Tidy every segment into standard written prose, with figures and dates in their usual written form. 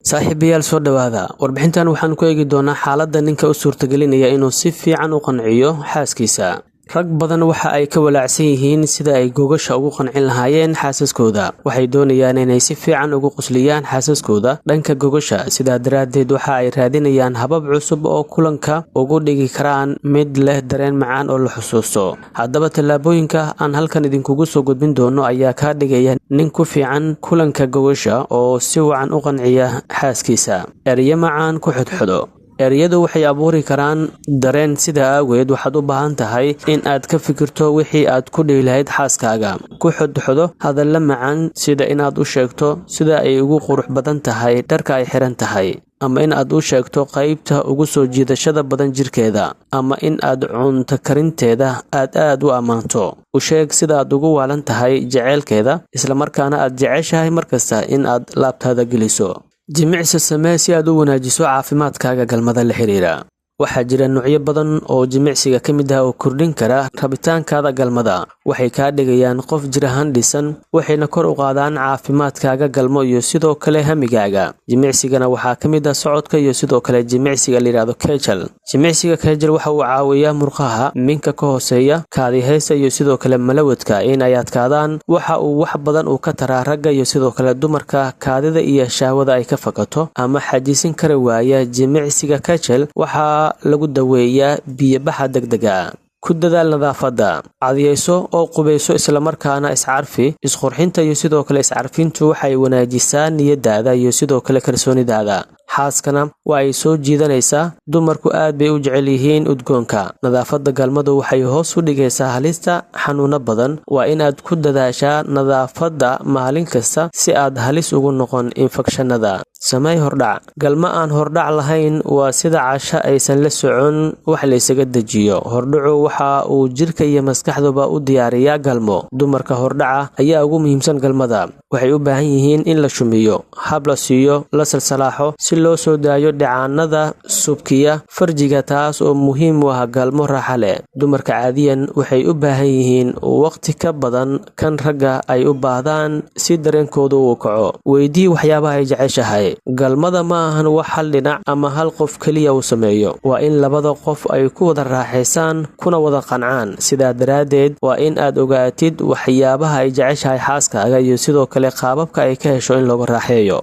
saaxiibayaal soo dhawaada warbixintan waxaan ku eegi doonaa xaaladda ninka u suurtagelinaya inuu si fiican u qanciyo xaaskiisa. rag badan waxa ay ka walaacsan yihiin sida ay gogasha ugu qancin lahaayeen xaasaskooda. waxay doonayaan inay si fiican ugu qusliyaan xaasaskooda dhanka gogasha, sidaa daraadeed waxa ay raadinayaan habab cusub oo kulanka ugu dhigi karaan mid leh dareen macaan oo la xusuusto. haddaba tallaabooyinka aan halkan idinkugu soo gudbin doono ayaa ka dhigaya nin ku fiican kulanka gogasha oo si wacan u qanciya xaaskiisa. erayo macaan ku xidhxidho. erayadu waxay abuuri karaan dareen, sidaa aageed waxaad u baahan tahay in aad ka fikirto wixii aad ku dhihi lahayd xaaskaaga. ku xidhxidho hadalla macaan, sida inaad u sheegto sida ay ugu qurux badan tahay dharka ay xiran tahay, ama in aad u sheegto qaybta ugu soo jiidashada badan jirkeeda, ama in aad cunto karinteeda aad u ammaanto. u sheeg sida aad ugu waalan tahay jaceylkeeda, islamarkaana aad jeceshahay markasta in aad laabtaada geliso. jimicsi samee si aad u wanaajiso caafimaadkaaga galmada la xiriira. waxaa jira noocyo badan oo jimicsiga ka mid ah oo kordhin kara rabitaankaada galmada. waxay kaa dhigayaan qof jir ahaan dhisan, waxayna kor u qaadaan caafimaadkaaga galmo iyo sidoo kale hamigaaga. jimicsigana waxaa ka mid ah socodka iyo sidoo kale jimicsiga layidhaahdo kegel. jimicsiga kegel waxa uu caawiyaa murqaha minka ka hooseeya, kaadihaysa iyo sidoo kale malawadka in ay adkaadaan. waxa uu wax badan uu ka taraa ragga iyo sidoo kale dumarka kaadida iyo shahwada ay ka fakato ama xajiisin kara waaya. jimicsiga kegel waxaa lagu daweeyaa biyo-baxa degdega. ku dadaal nadaafadda. cadiyayso oo qubayso islamarkaana iscarfi. isqurxinta iyo sidoo kale iscarfintu waxay wanaajisaa niyadaada iyo sidoo kale kalsoonidaada. xaaskana waa ay soo jiidanaysaa. dumarku aad bay u jecel yihiin udgoonka. nadaafadda galmadu waxay hoos u dhigaysaa halista xanuuno badan. waa inaad ku dadaashaa nadaafadda maalin kasta si aad halis ugu noqon infekshanada. samey hordhac. galmo aan hordhac lahayn waa sida casho aysan la socon wax laysaga dejiyo. hordhacu waxa uu jirka iyo maskaxduba u diyaariyaa galmo. dumarka hordhaca ayaa ugu muhiimsan galmada. waxay u baahan yihiin in la shumiyo, hab la siiyo, la salsalaaxo si loo soo daayo dhicaanada subkiya farjiga, taas oo muhiim u ah galmo raaxa leh. dumarka caadiyan waxay u baahan yihiin waqti ka badan kan ragga ay u baahdaan si dareenkooda uu kaco. weydii waxyaabaha ay jeceshahay. galmada ma ahan wax hal dhinac ama hal qof keliya uu sameeyo. waa in labada qof ay ku wada raaxaysaan kuna wada qancaan. sidaa daraadeed waa in aad ogaatid waxyaabaha ay jeceshahay xaaskaaga iyo sidoo kale qaababka ay ka hesho in looga raaxeeyo.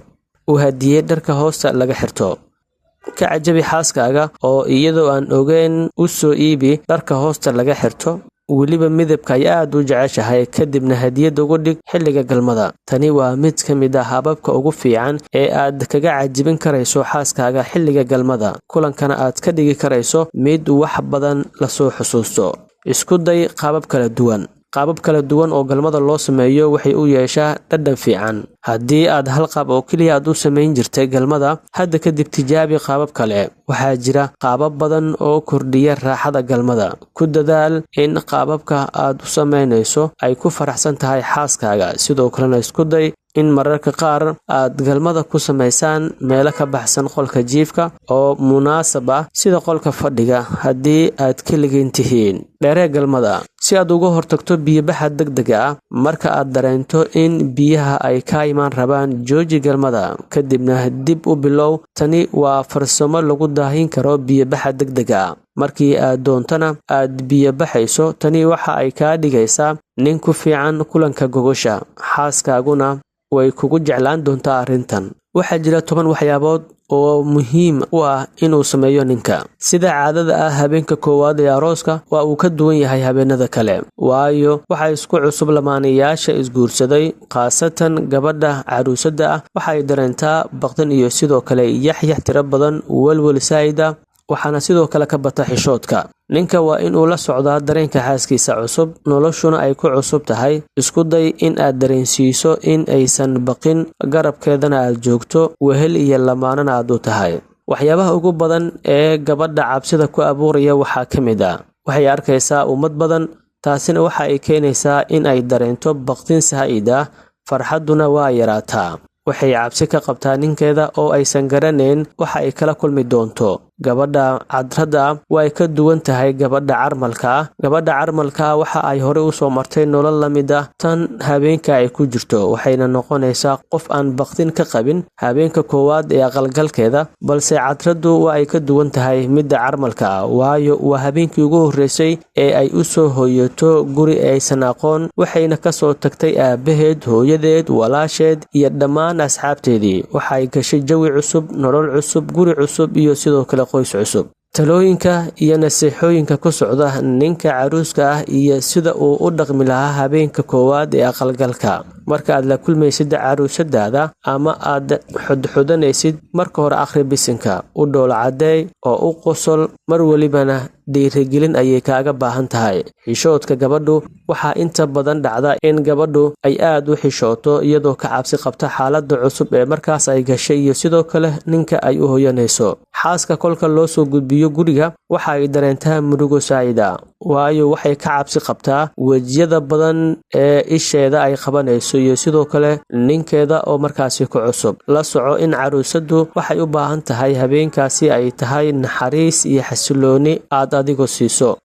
u hadiyey dharka hoosta laga xirto. ka cajabi xaaskaaga oo iyadoo aan ogeyn u soo iibi dharka hoosta laga xirto, weliba midabka ay aad u jeceshahay, kadibna hadiyad ugu dhig xilliga galmada. tani waa mid ka mid ah hababka ugu fiican ee aad kaga cajibin karayso xaaskaaga xilliga galmada, kulankana aad ka dhigi karayso mid wax badan lasoo xusuusto. isku day qaabab kala duwan. qaabab kala duwan oo galmada loo sameeyo waxay u yeeshaa dhadhan fiican. haddii aad hal qaab oo keliya aad u samayn jirtay galmada, hadda kadib tijaabi qaabab kale. waxaa jira qaabab badan oo kordhiya raaxada galmada. ku dadaal in qaababka aad u samaynayso ay ku faraxsan tahay xaaskaaga. sidoo kalena isku day in mararka qaar aad galmada ku samaysaan meelo ka baxsan qolka jiifka oo munaasab ah, sida qolka fadhiga haddii aad keligiin tihiin. dheeree galmada. si aad uga hortagto biyo-baxa degdega ah, marka aad dareento in biyaha ay ka imaan rabaan, jooji galmada kadibna dib u bilow. tani waa farsamo lagu daahin karo biyo-baxa degdega ah. markii aad doontana aad biyo-baxayso, tani waxa ay kaa dhigaysaa nin ku fiican kulanka gogosha. xaaskaaguna way kugu jeclaan doontaa arrintan. waxaa jira 10 waxyaabood oo muhiim u ah inuu sameeyo ninka. sida caadada ah, habeenka koowaad ee arooska waa uu ka duwan yahay habeenada kale, waayo waxaa isku cusub lamaanayaasha isguursaday. khaasatan gabadha caruusada ah waxay dareentaa baqdan iyo sidoo kale yaxyax tiro badan, walwal saa'ida, waxaana sidoo kale ka bata xishoodka. ninka waa in uu la socdaa dareenka xaaskiisa cusub, noloshuna ay ku cusub tahay. isku day in aad dareensiiso in aysan baqin, garabkeedana aad joogto, wehel iyo lamaanana aad u tahay. waxyaabaha ugu badan ee gabadha cabsida ku abuuraya waxaa ka mid ah waxay arkaysaa ummad badan. taasina waxa ay keenaysaa in ay dareento baqdin saa'id ah, farxadduna waa yaraataa. waxay cabsi ka qabtaa ninkeeda oo aysan garanayn waxa ay kala kulmi doonto. gabadha cadrada way ka duwan tahay gabadha carmalka. Gabadha carmalka waxa ay hore u soo martay nolol la mid ah tan habeenka ay ku jirto, waxayna noqonaysaa qof aan baqtin ka qabin habeenka koowaad ee aqalgalkeeda. Balse cadradu waa ay ka duwan tahay midda carmalka, waayo waa habeenkii ugu horreysay ee ay u soo hooyato guri aysan aqoon, waxayna ka soo tagtay aabaheed, hooyadeed, walaasheed iyo dhammaan asxaabteedii. Waxay gashay jawi cusub, nolol cusub, guri cusub iyo sidoo kale qoys cusub. talooyinka iyo nasiixooyinka ku socda ninka caruuska ah iyo sida uu u dhaqmi lahaa habeenka koowaad ee aqalgalka. Marka aad la kulmaysid caruusadaada ama aad xudxudanaysid, marka hore akhri bisinka, u dhool cadeey oo u qosol, mar walibana dhiirigelin ayay kaaga baahan tahay. Xishoodka gabadhu waxaa inta badan dhacda in gabadhu ay aad u xishooto iyadoo ka cabsi qabta xaaladda cusub ee markaas ay gashay iyo sidoo kale ninka ay u hoyanayso. Xaaska kolka loo soo gudbiyo guriga waxa ay dareentaa murugo saa'ida, waayo waxay ka cabsi qabtaa wejiyada badan ee isheeda ay qabanayso iyo sidoo kale ninkeeda oo markaasi ku cusub. La soco in caruusadu waxay u baahan tahay habeenkaasi ay tahay naxariis iyo xasilooni aad adigu siiso.